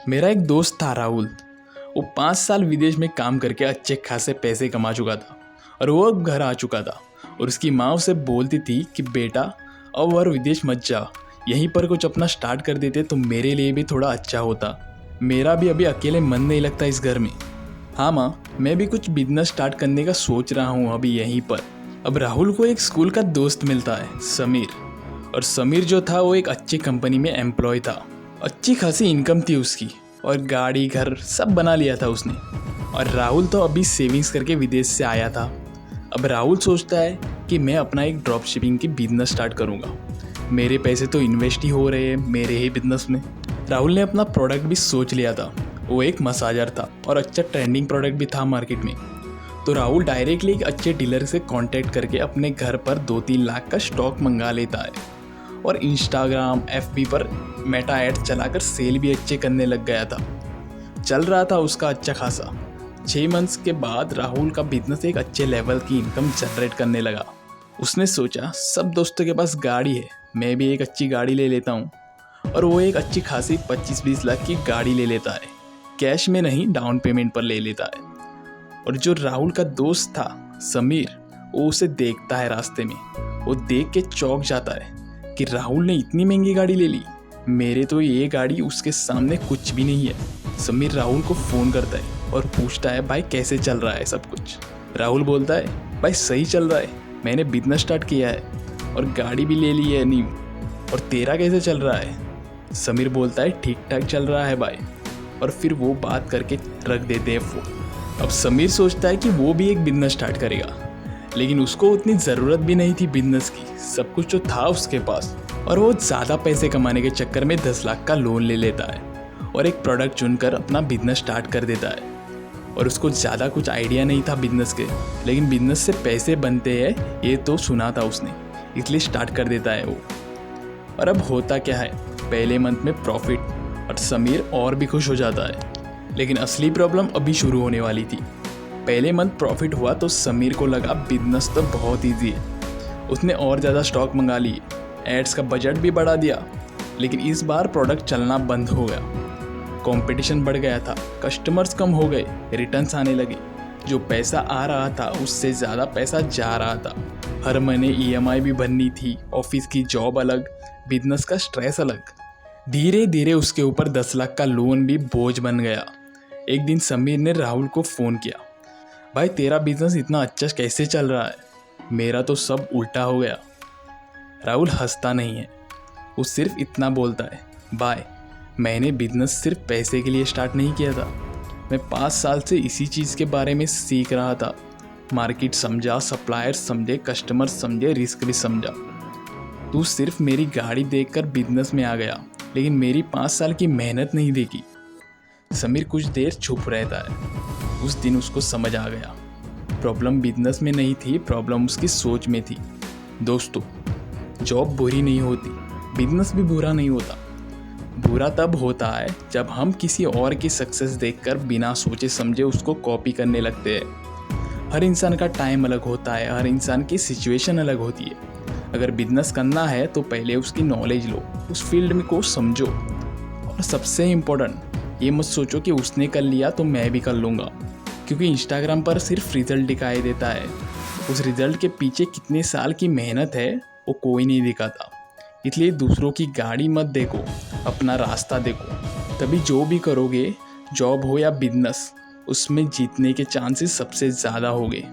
मेरा एक दोस्त था राहुल। वो 5 साल विदेश में काम करके अच्छे खासे पैसे कमा चुका था और वो अब घर आ चुका था। और उसकी माँ उसे बोलती थी कि बेटा अब और विदेश मत जा, यहीं पर कुछ अपना स्टार्ट कर देते तो मेरे लिए भी थोड़ा अच्छा होता। मेरा भी अभी अकेले मन नहीं लगता इस घर में। हाँ माँ, मैं भी कुछ बिजनेस स्टार्ट करने का सोच रहा हूँ अभी यहीं पर। अब राहुल को एक स्कूल का दोस्त मिलता है, समीर। और समीर जो था वो एक अच्छी कंपनी में एम्प्लॉय था। अच्छी खासी इनकम थी उसकी और गाड़ी घर सब बना लिया था उसने। और राहुल तो अभी सेविंग्स करके विदेश से आया था। अब राहुल सोचता है कि मैं अपना एक ड्रॉप शिपिंग की बिजनेस स्टार्ट करूँगा। मेरे पैसे तो इन्वेस्ट ही हो रहे हैं मेरे ही बिजनेस में। राहुल ने अपना प्रोडक्ट भी सोच लिया था। वो एक मसाजर था और अच्छा ट्रेंडिंग प्रोडक्ट भी था मार्केट में। तो राहुल डायरेक्टली एक अच्छे डीलर से कांटेक्ट करके अपने घर पर 2-3 लाख का स्टॉक मंगा लेता है और इंस्टाग्राम FB पर मेटा एड चलाकर सेल भी अच्छे करने लग गया था। चल रहा था उसका अच्छा खासा। 6 मंथ्स के बाद राहुल का बिजनेस एक अच्छे लेवल की इनकम जनरेट करने लगा। उसने सोचा सब दोस्तों के पास गाड़ी है, मैं भी एक अच्छी गाड़ी ले लेता हूँ। और वो एक अच्छी खासी 25-20 लाख की गाड़ी ले लेता है। कैश में नहीं, डाउन पेमेंट पर ले लेता है। और जो राहुल का दोस्त था समीर, वो उसे देखता है रास्ते में। वो देख के चौंक जाता है कि राहुल ने इतनी महंगी गाड़ी ले ली। मेरे तो ये गाड़ी उसके सामने कुछ भी नहीं है। समीर राहुल को फ़ोन करता है और पूछता है भाई कैसे चल रहा है सब कुछ। राहुल बोलता है भाई सही चल रहा है, मैंने बिजनेस स्टार्ट किया है और गाड़ी भी ले ली है न्यू। और तेरा कैसे चल रहा है? समीर बोलता है ठीक ठाक चल रहा है भाई। और फिर वो बात करके रख देते हैं फ़ोन। अब समीर सोचता है कि वो भी एक बिजनेस स्टार्ट करेगा, लेकिन उसको उतनी ज़रूरत भी नहीं थी बिजनेस की। सब कुछ जो था उसके पास। और वो ज़्यादा पैसे कमाने के चक्कर में 10 लाख का लोन ले लेता है और एक प्रोडक्ट चुनकर अपना बिजनेस स्टार्ट कर देता है। और उसको ज़्यादा कुछ आइडिया नहीं था बिजनेस के, लेकिन बिजनेस से पैसे बनते हैं ये तो सुना था उसने, इसलिए स्टार्ट कर देता है वो। और अब होता क्या है, पहले मंथ में प्रॉफिट और समीर और भी खुश हो जाता है। लेकिन असली प्रॉब्लम अभी शुरू होने वाली थी। पहले मंथ प्रॉफिट हुआ तो समीर को लगा बिजनेस तो बहुत ईजी है। उसने और ज़्यादा स्टॉक मंगा लिए, एड्स का बजट भी बढ़ा दिया। लेकिन इस बार प्रोडक्ट चलना बंद हो गया। कंपटीशन बढ़ गया था, कस्टमर्स कम हो गए, रिटर्न्स आने लगे। जो पैसा आ रहा था उससे ज़्यादा पैसा जा रहा था। हर महीने EMI भी भरनी थी, ऑफिस की जॉब अलग, बिजनेस का स्ट्रेस अलग। धीरे धीरे उसके ऊपर 10 लाख का लोन भी बोझ बन गया। एक दिन समीर ने राहुल को फ़ोन किया, भाई तेरा बिजनेस इतना अच्छा कैसे चल रहा है? मेरा तो सब उल्टा हो गया। राहुल हंसता नहीं है, वो सिर्फ इतना बोलता है, भाई मैंने बिजनेस सिर्फ पैसे के लिए स्टार्ट नहीं किया था। मैं 5 साल से इसी चीज़ के बारे में सीख रहा था। मार्केट समझा, सप्लायर्स समझे, कस्टमर समझे, रिस्क भी समझा। तू सिर्फ मेरी गाड़ी देखकर बिजनेस में आ गया, लेकिन मेरी 5 साल की मेहनत नहीं देखी। समीर कुछ देर चुप रहता है। उस दिन उसको समझ आ गया, प्रॉब्लम बिजनेस में नहीं थी, प्रॉब्लम उसकी सोच में थी। दोस्तों, जॉब बुरी नहीं होती, बिजनेस भी बुरा नहीं होता। बुरा तब होता है जब हम किसी और की सक्सेस देखकर बिना सोचे समझे उसको कॉपी करने लगते हैं। हर इंसान का टाइम अलग होता है, हर इंसान की सिचुएशन अलग होती है। अगर बिजनेस करना है तो पहले उसकी नॉलेज लो, उस फील्ड में को समझो। और सबसे इम्पोर्टेंट ये मत सोचो कि उसने कर लिया तो मैं भी कर लूँगा, क्योंकि इंस्टाग्राम पर सिर्फ रिजल्ट दिखाई देता है। उस रिजल्ट के पीछे कितने साल की मेहनत है वो कोई नहीं दिखाता। इसलिए दूसरों की गाड़ी मत देखो, अपना रास्ता देखो। तभी जो भी करोगे, जॉब हो या बिजनेस, उसमें जीतने के चांसेस सबसे ज़्यादा होंगे।